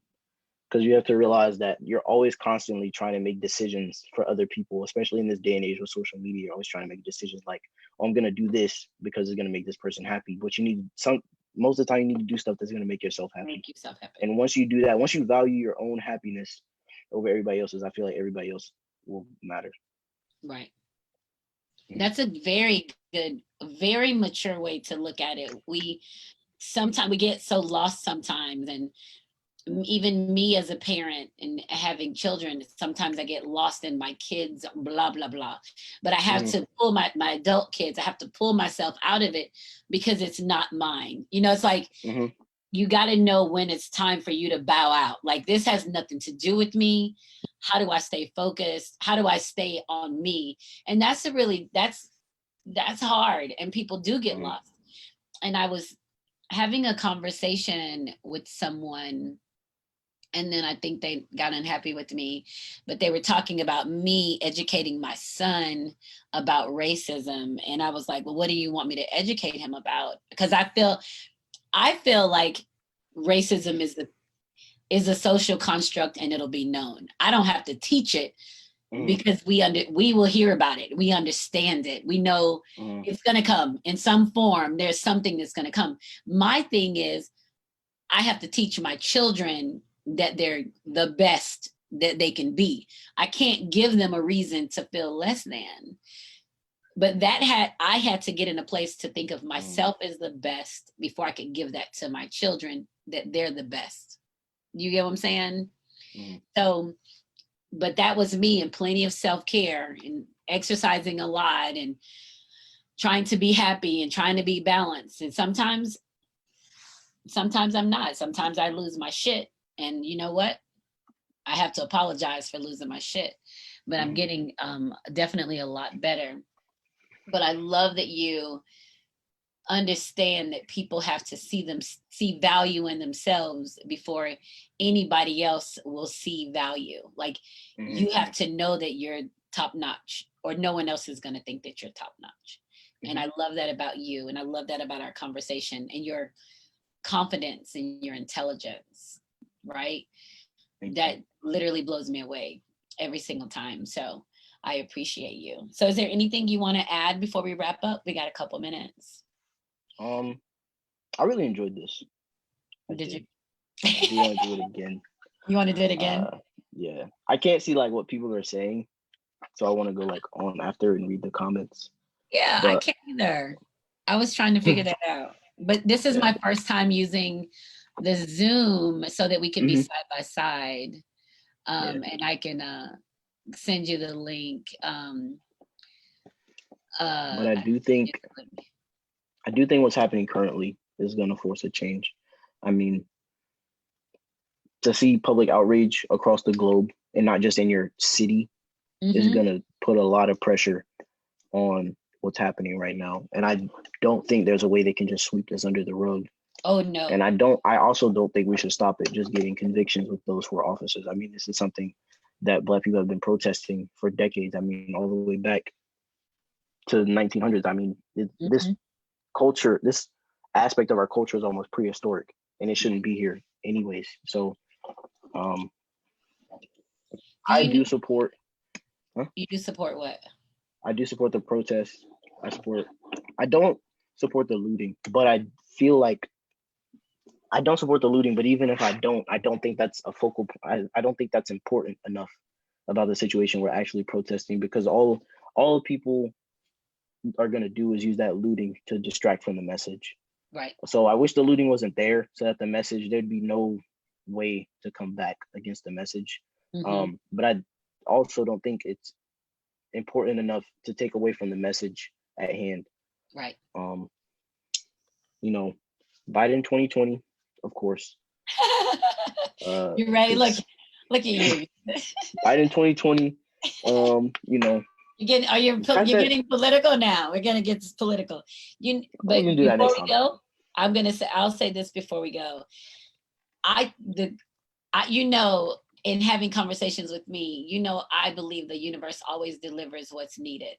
because you have to realize that you're always constantly trying to make decisions for other people, especially in this day and age with social media. You're always trying to make decisions like, oh, I'm going to do this because it's going to make this person happy. But most of the time you need to do stuff that's going to make yourself happy. And once you do that, once you value your own happiness over everybody else's, I feel like everybody else will matter. Right. That's a very good, very mature way to look at it. Sometimes we get so lost sometimes, and even me as a parent and having children, sometimes I get lost in my kids, blah, blah, blah. But I have to pull my adult kids, I have to pull myself out of it because it's not mine. It's like, you got to know when it's time for you to bow out. Like, this has nothing to do with me. How do I stay focused? How do I stay on me? And that's hard. And people do get lost. And I was having a conversation with someone, and then I think they got unhappy with me, but they were talking about me educating my son about racism. And I was like, well, what do you want me to educate him about? Because I feel like racism is a social construct, and it'll be known. I don't have to teach it because we will hear about it. We understand it. We know it's going to come in some form. There's something that's going to come. My thing is, I have to teach my children that they're the best that they can be. I can't give them a reason to feel less than. But I had to get in a place to think of myself as the best before I could give that to my children, that they're the best. You get what I'm saying? So, but that was me, and plenty of self-care and exercising a lot and trying to be happy and trying to be balanced. And sometimes I'm not. Sometimes I lose my shit. And you know what? I have to apologize for losing my shit. But I'm getting definitely a lot better. But I love that you understand that people have to see value in themselves before anybody else will see value. Like you have to know that you're top notch, or no one else is going to think that you're top notch. And I love that about you, and I love that about our conversation and your confidence and your intelligence, right? That literally blows me away every single time. So I appreciate you. So is there anything you want to add before we wrap up? We got a couple minutes. I really enjoyed this. Did you? I do want to do it again. You want to do it again? Yeah. I can't see like what people are saying, so I want to go like on after and read the comments. Yeah, I can't either. I was trying to figure that out. But this is my first time using the Zoom so that we can be side by side. And I can send you the link. But I do think what's happening currently is going to force a change. I mean, to see public outrage across the globe and not just in your city is going to put a lot of pressure on what's happening right now. And I don't think there's a way they can just sweep this under the rug. Oh, no. And I also don't think we should stop at just getting convictions with those who are officers. I mean, this is something that Black people have been protesting for decades. I mean, all the way back to the 1900s. I mean, this culture, this aspect of our culture is almost prehistoric, and it shouldn't be here anyways. So I do support. You do support what? I do support the protests. I don't support the looting, but I feel like I don't support the looting. But even if I don't think that's a focal point. I don't think that's important enough about the situation we're actually protesting, because all people are going to do is use that looting to distract from the message. Right. So I wish the looting wasn't there, so that the message, there'd be no way to come back against the message. But I also don't think it's important enough to take away from the message at hand. Right. You know, Biden 2020, of course. You're ready. Look at you. Biden 2020. You know. You're getting political now. We're gonna get this political. But before we go, I'll say this before we go. In having conversations with me, I believe the universe always delivers what's needed.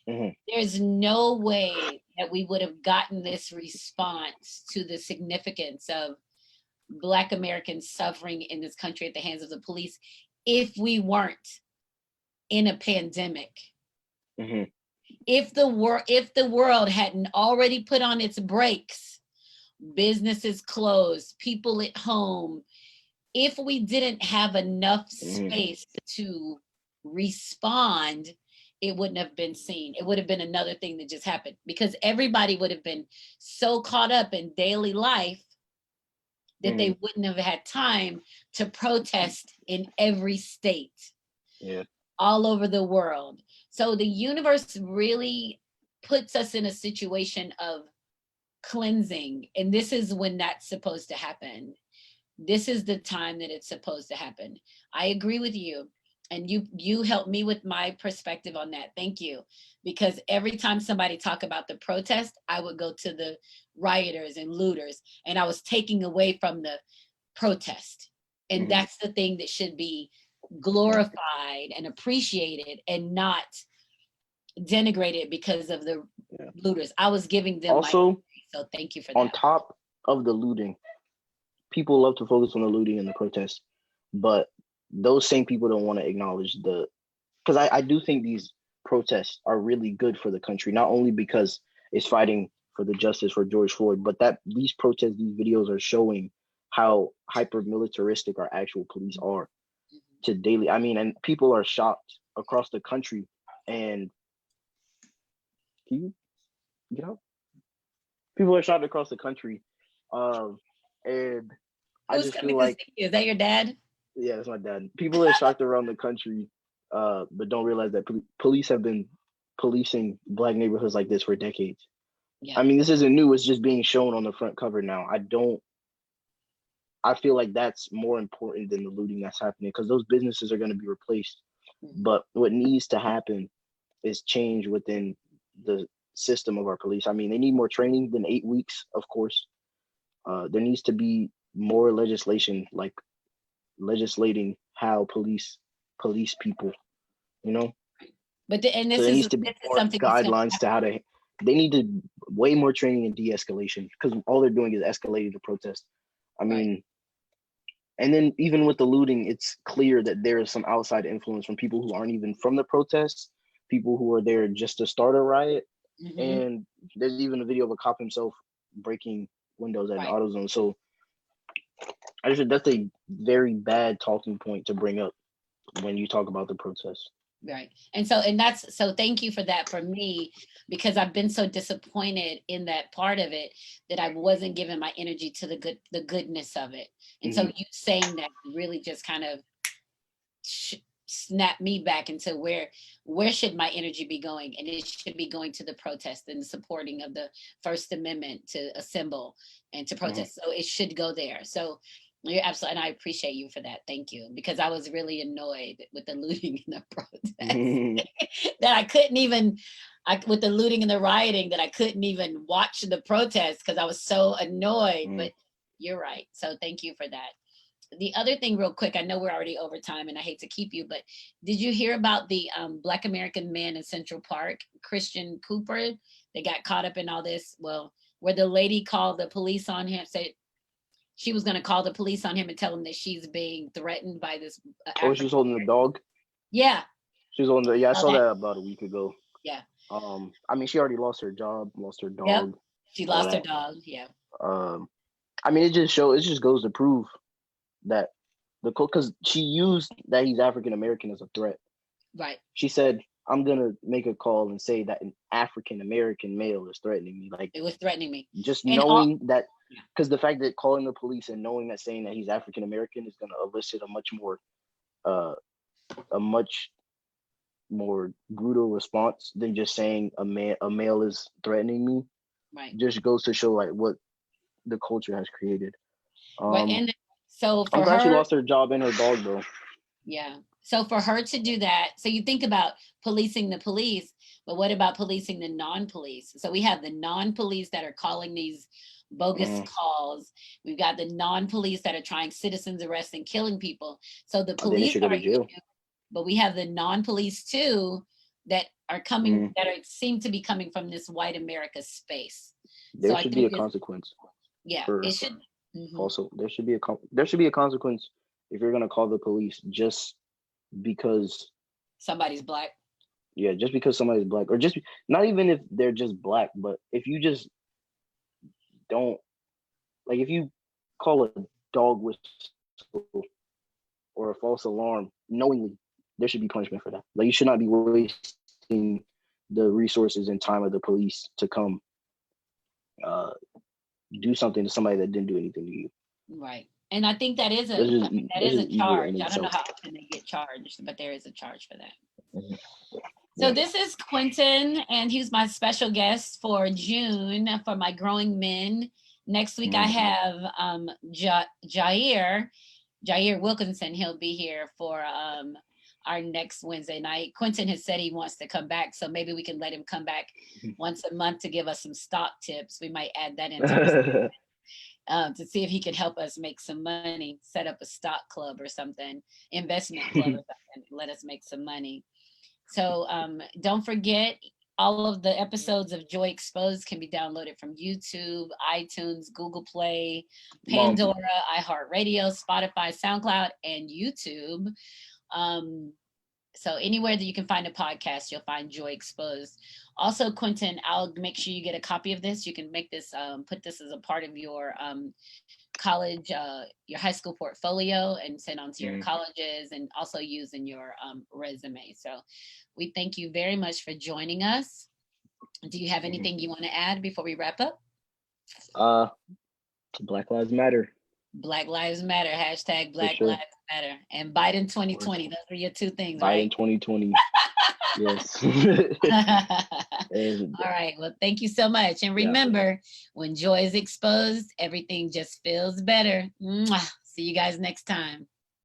There's no way that we would have gotten this response to the significance of Black Americans suffering in this country at the hands of the police if we weren't in a pandemic. If the world hadn't already put on its brakes, businesses closed, people at home, if we didn't have enough space to respond, it wouldn't have been seen. It would have been another thing that just happened, because everybody would have been so caught up in daily life that they wouldn't have had time to protest in every state, all over the world. So the universe really puts us in a situation of cleansing, and this is when that's supposed to happen. This is the time that it's supposed to happen. I agree with you. And you helped me with my perspective on that. Thank you. Because every time somebody talk about the protest, I would go to the rioters and looters, and I was taking away from the protest. And that's the thing that should be glorified and appreciated, and not denigrated because of the looters. I was giving them so thank you for that. On top of the looting, people love to focus on the looting and the protests, but those same people don't want to acknowledge because I do think these protests are really good for the country, not only because it's fighting for the justice for George Floyd, but that these protests, these videos are showing how hyper militaristic our actual police are to daily. I mean, and people are shocked across the country. And can you get out? People are shocked across the country. And I just feel like, is that your dad? Yeah, that's my dad. People are shocked around the country, but don't realize that police have been policing Black neighborhoods like this for decades. I mean, this isn't new. It's just being shown on the front cover now. I feel like that's more important than the looting that's happening, because those businesses are going to be replaced. But what needs to happen is change within the system of our police. I mean, they need more training than 8 weeks, of course. There needs to be more legislation, like legislating how police people, you know? But and So this there is needs to be more something that's gonna guidelines to how to, they need to way more training in de-escalation, because all they're doing is escalating the protest. I mean, and then even with the looting, it's clear that there is some outside influence from people who aren't even from the protests, people who are there just to start a riot. And there's even a video of a cop himself breaking windows at an AutoZone. So I just, that's a very bad talking point to bring up when you talk about the protests. Right. And so thank you for that for me, because I've been so disappointed in that part of it that I wasn't giving my energy to the goodness of it. And so you saying that really just kind of snapped me back into where should my energy be going? And it should be going to the protest and supporting of the First Amendment to assemble and to protest. So it should go there. So you're absolutely, and I appreciate you for that. Thank you, because I was really annoyed with the looting and the protest that I couldn't even, with the looting and the rioting, that I couldn't even watch the protest because I was so annoyed. But you're right. So thank you for that. The other thing, real quick, I know we're already over time and I hate to keep you, but did you hear about the Black American man in Central Park, Christian Cooper? They got caught up in all this. Well, where the lady called the police on him, said she was going to call the police on him and tell him that she's being threatened by this. Oh, she was holding the dog? Yeah. She was holding I saw that about a week ago. Yeah. I mean, she already lost her job, lost her dog. Yep. She lost her dog. Yeah. I mean, it just goes to prove that because she used that he's African American as a threat. Right. She said, I'm gonna make a call and say that an African American male is threatening me. Like, it was threatening me. Just knowing that, because the fact that calling the police and knowing that saying that he's African American is gonna elicit a much more brutal response than just saying a male is threatening me. Right. Just goes to show like what the culture has created. Right. And so for I'm glad her, she lost her job and her dog though. Yeah. So for her to do that, so you think about policing the police, but what about policing the non-police? So we have the non-police that are calling these bogus calls. We've got the non-police that are trying citizens arrest and killing people. So the police are here, but we have the non-police too that are coming, that seem to be coming from this white America space. There should be a consequence. Yeah, it should. Also, there should be a consequence if you're gonna call the police just because somebody's Black. Yeah, just because somebody's Black, or just not even if they're just Black, but if you just don't, like, if you call a dog whistle or a false alarm knowingly, there should be punishment for that. Like, you should not be wasting the resources and time of the police to come do something to somebody that didn't do anything to you. Right. And I think that is a charge. I don't know how often they get charged, but there is a charge for that. So this is Quintin, and he's my special guest for June for my Growing Men. Next week I have Jair Wilkinson. He'll be here for our next Wednesday night. Quintin has said he wants to come back, so maybe we can let him come back once a month to give us some stock tips. We might add that into to see if he can help us make some money, set up a stock club or something, investment club or something, let us make some money. So don't forget, all of the episodes of Joy Exposed can be downloaded from YouTube, iTunes, Google Play, Pandora, iHeartRadio, Spotify, SoundCloud, and YouTube. So anywhere that you can find a podcast, you'll find Joy Exposed. Also, Quintin, I'll make sure you get a copy of this. You can make this, put this as a part of your college, your high school portfolio and send on to your colleges, and also use in your resume. So we thank you very much for joining us. Do you have anything you want to add before we wrap up? Black Lives Matter. Black Lives Matter, hashtag Black Lives Matter. And Biden 2020, those are your two things, right? Biden 2020. Yes. All right. Well, thank you so much. And remember, when joy is exposed, everything just feels better. Mwah. See you guys next time.